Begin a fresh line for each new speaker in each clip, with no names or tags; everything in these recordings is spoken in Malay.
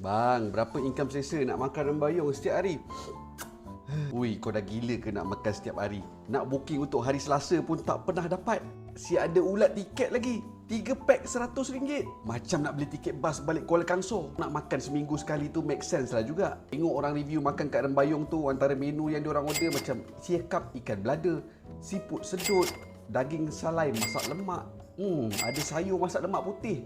Bang, berapa income selesa nak makan rembayung setiap hari? Ui, kau dah gila ke nak makan setiap hari? Nak booking untuk hari Selasa pun tak pernah dapat. Si ada ulat tiket lagi. 3 pack RM100. Macam nak beli tiket bas balik Kuala Kangsor. Nak makan seminggu sekali tu make sense lah juga. Tengok orang review makan kat rembayung tu, antara menu yang diorang order macam siakap ikan belada, siput sedut, daging salai masak lemak, ada sayur masak lemak putih,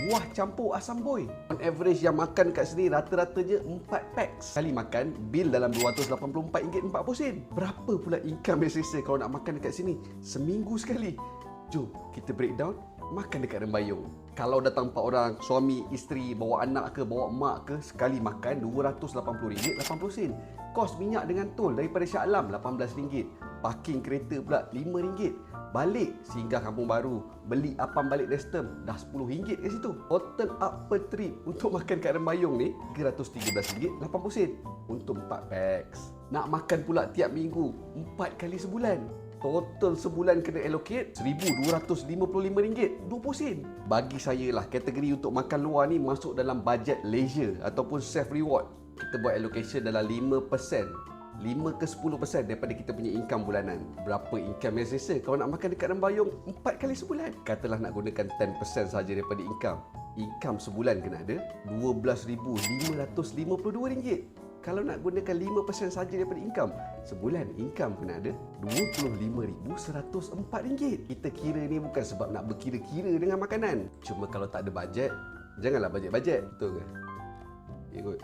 buah campur asam boy. On average yang makan kat sini rata-rata je 4 packs. Sekali makan, bil dalam RM284 4 porsin. Berapa pula income yang selesa kalau nak makan dekat sini? Seminggu sekali. Jom kita breakdown makan dekat rembayung. Kalau datang 4 orang, suami, isteri, bawa anak ke, bawa mak ke, sekali makan RM280 8 porsin. Kos minyak dengan tol daripada Shah Alam RM18. Parking kereta pula RM5. Balik singgah Kampung Baru, beli apam balik Nestem, dah RM10 kat situ. Total up per trip untuk makan kat rembayung ni RM313 8 porsin untuk 4 packs. Nak makan pula tiap minggu 4 kali sebulan. Total sebulan kena allocate RM1,255 2 porsin. Bagi saya lah, kategori untuk makan luar ni masuk dalam bajet leisure ataupun self reward. Kita buat allocation dalam 5%, 5 ke 10% daripada kita punya income bulanan. Berapa income yang selesa kalau nak makan dekat rembayung 4 kali sebulan? Katalah nak gunakan 10% saja daripada income. Income sebulan kena ada RM12,552. Kalau nak gunakan 5% saja daripada income, sebulan income kena ada RM25,104. Kita kira ni bukan sebab nak berkira-kira dengan makanan. Cuma kalau tak ada bajet, janganlah bajet-bajet. Betul ke? Ya kot.